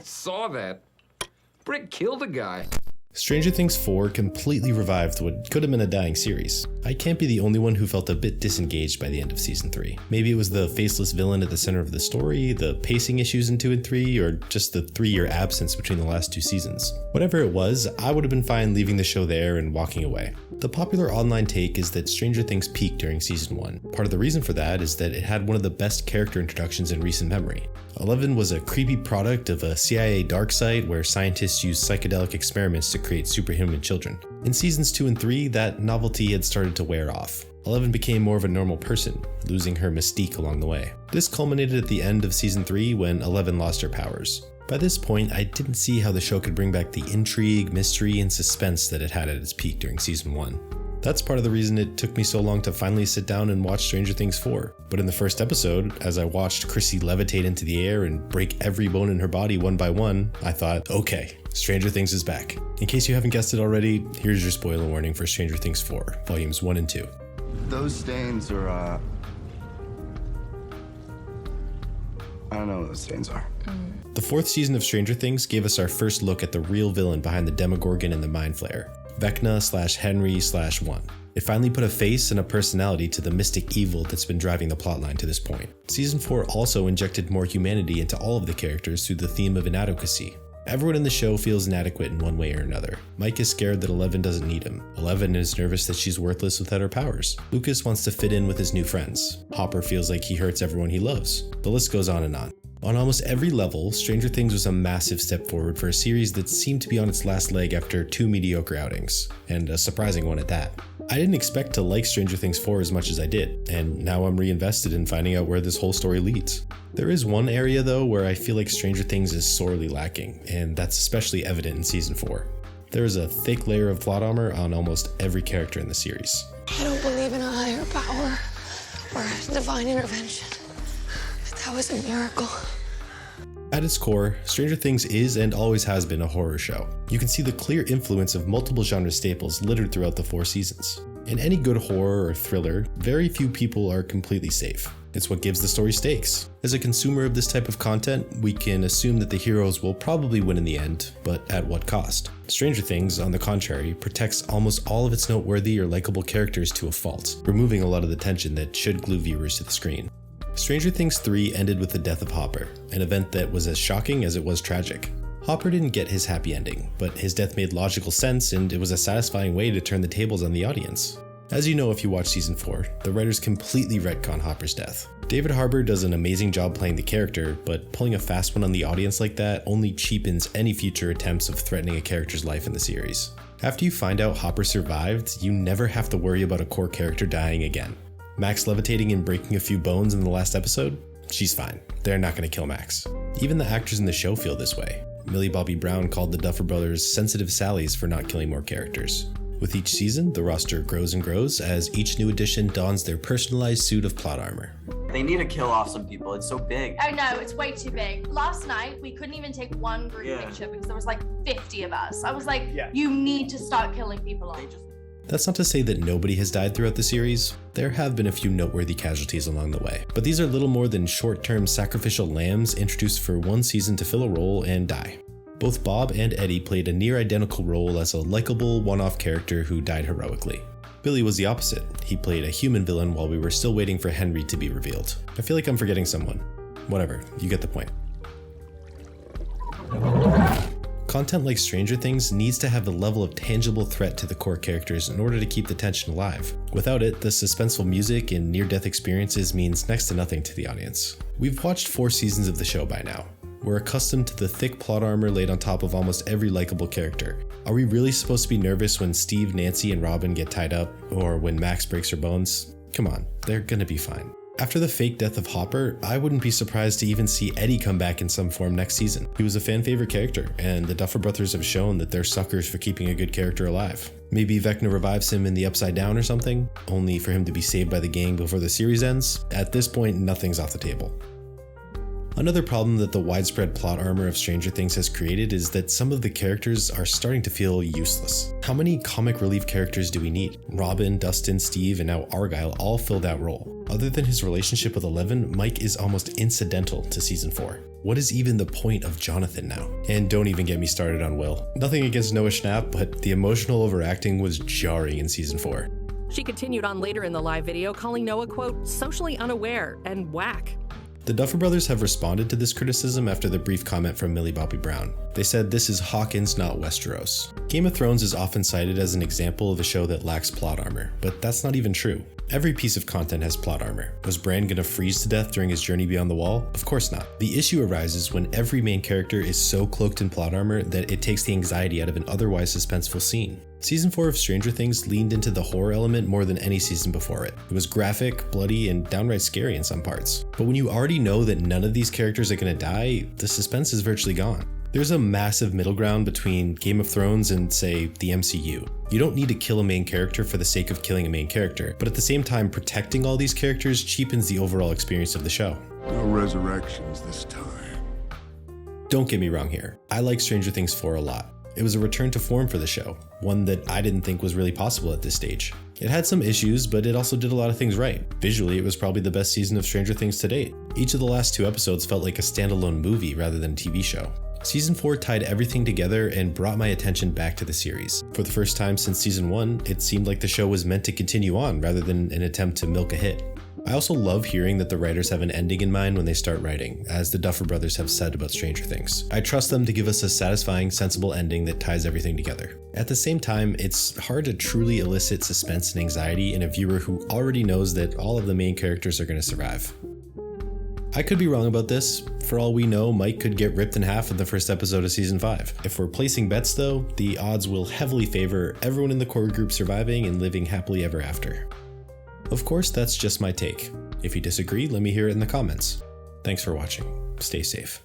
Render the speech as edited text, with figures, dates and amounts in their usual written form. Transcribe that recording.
saw that. Brick killed a guy. Stranger Things 4 completely revived what could have been a dying series. I can't be the only one who felt a bit disengaged by the end of season 3. Maybe it was the faceless villain at the center of the story, the pacing issues in 2 and 3, or just the 3-year absence between the last 2 seasons. Whatever it was, I would have been fine leaving the show there and walking away. The popular online take is that Stranger Things peaked during season 1. Part of the reason for that is that it had one of the best character introductions in recent memory. 11 was a creepy product of a CIA dark site where scientists used psychedelic experiments to create superhuman children. In seasons 2 and 3, that novelty had started to wear off. 11 became more of a normal person, losing her mystique along the way. This culminated at the end of season 3 when 11 lost her powers. By this point, I didn't see how the show could bring back the intrigue, mystery, and suspense that it had at its peak during season 1. That's part of the reason it took me so long to finally sit down and watch Stranger Things 4. But in the first episode, as I watched Chrissy levitate into the air and break every bone in her body one by one, I thought, okay, Stranger Things is back. In case you haven't guessed it already, here's your spoiler warning for Stranger Things 4, volumes 1 and 2. Those stains are, I don't know what those stains are. The 4th season of Stranger Things gave us our first look at the real villain behind the Demogorgon and the Mind Flayer, Vecna/Henry/1. It finally put a face and a personality to the mystic evil that's been driving the plotline to this point. Season 4 also injected more humanity into all of the characters through the theme of inadequacy. Everyone in the show feels inadequate in one way or another. Mike is scared that 11 doesn't need him. 11 is nervous that she's worthless without her powers. Lucas wants to fit in with his new friends. Hopper feels like he hurts everyone he loves. The list goes on and on. On almost every level, Stranger Things was a massive step forward for a series that seemed to be on its last leg after 2 mediocre outings, and a surprising one at that. I didn't expect to like Stranger Things 4 as much as I did, and now I'm reinvested in finding out where this whole story leads. There is one area though where I feel like Stranger Things is sorely lacking, and that's especially evident in season 4. There is a thick layer of plot armor on almost every character in the series. I don't believe in a higher power or divine intervention, but that was a miracle. At its core, Stranger Things is and always has been a horror show. You can see the clear influence of multiple genre staples littered throughout the 4 seasons. In any good horror or thriller, very few people are completely safe. It's what gives the story stakes. As a consumer of this type of content, we can assume that the heroes will probably win in the end, but at what cost? Stranger Things, on the contrary, protects almost all of its noteworthy or likable characters to a fault, removing a lot of the tension that should glue viewers to the screen. Stranger Things 3 ended with the death of Hopper, an event that was as shocking as it was tragic. Hopper didn't get his happy ending, but his death made logical sense and it was a satisfying way to turn the tables on the audience. As you know if you watch season 4, the writers completely retcon Hopper's death. David Harbour does an amazing job playing the character, but pulling a fast one on the audience like that only cheapens any future attempts of threatening a character's life in the series. After you find out Hopper survived, you never have to worry about a core character dying again. Max levitating and breaking a few bones in the last episode? She's fine. They're not going to kill Max. Even the actors in the show feel this way. Millie Bobby Brown called the Duffer Brothers sensitive Sallies for not killing more characters. With each season, the roster grows and grows as each new addition dons their personalized suit of plot armor. They need to kill off some people. It's so big. I know, it's way too big. Last night, we couldn't even take one group picture because there was like 50 of us. I was like, you need to start killing people off. That's not to say that nobody has died throughout the series. There have been a few noteworthy casualties along the way, but these are little more than short-term sacrificial lambs introduced for one season to fill a role and die. Both Bob and Eddie played a near-identical role as a likable, one-off character who died heroically. Billy was the opposite. He played a human villain while we were still waiting for Henry to be revealed. I feel like I'm forgetting someone. Whatever, you get the point. Content like Stranger Things needs to have a level of tangible threat to the core characters in order to keep the tension alive. Without it, the suspenseful music and near-death experiences means next to nothing to the audience. We've watched 4 seasons of the show by now. We're accustomed to the thick plot armor laid on top of almost every likable character. Are we really supposed to be nervous when Steve, Nancy, and Robin get tied up, or when Max breaks her bones? Come on, they're gonna be fine. After the fake death of Hopper, I wouldn't be surprised to even see Eddie come back in some form next season. He was a fan favorite character, and the Duffer Brothers have shown that they're suckers for keeping a good character alive. Maybe Vecna revives him in the Upside Down or something, only for him to be saved by the gang before the series ends. At this point, nothing's off the table. Another problem that the widespread plot armor of Stranger Things has created is that some of the characters are starting to feel useless. How many comic relief characters do we need? Robin, Dustin, Steve, and now Argyle all fill that role. Other than his relationship with Eleven, Mike is almost incidental to season 4. What is even the point of Jonathan now? And don't even get me started on Will. Nothing against Noah Schnapp, but the emotional overacting was jarring in season 4. She continued on later in the live video, calling Noah, quote, socially unaware and whack. The Duffer Brothers have responded to this criticism after the brief comment from Millie Bobby Brown. They said this is Hawkins, not Westeros. Game of Thrones is often cited as an example of a show that lacks plot armor, but that's not even true. Every piece of content has plot armor. Was Bran gonna freeze to death during his journey beyond the wall? Of course not. The issue arises when every main character is so cloaked in plot armor that it takes the anxiety out of an otherwise suspenseful scene. Season 4 of Stranger Things leaned into the horror element more than any season before it. It was graphic, bloody, and downright scary in some parts. But when you already know that none of these characters are gonna die, the suspense is virtually gone. There's a massive middle ground between Game of Thrones and, say, the MCU. You don't need to kill a main character for the sake of killing a main character, but at the same time, protecting all these characters cheapens the overall experience of the show. No resurrections this time. Don't get me wrong here. I like Stranger Things 4 a lot. It was a return to form for the show, one that I didn't think was really possible at this stage. It had some issues, but it also did a lot of things right. Visually, it was probably the best season of Stranger Things to date. Each of the last 2 episodes felt like a standalone movie rather than a TV show. Season 4 tied everything together and brought my attention back to the series. For the first time since season 1, it seemed like the show was meant to continue on rather than an attempt to milk a hit. I also love hearing that the writers have an ending in mind when they start writing, as the Duffer Brothers have said about Stranger Things. I trust them to give us a satisfying, sensible ending that ties everything together. At the same time, it's hard to truly elicit suspense and anxiety in a viewer who already knows that all of the main characters are going to survive. I could be wrong about this. For all we know, Mike could get ripped in half in the first episode of season 5. If we're placing bets though, the odds will heavily favor everyone in the core group surviving and living happily ever after. Of course, that's just my take. If you disagree, let me hear it in the comments. Thanks for watching. Stay safe.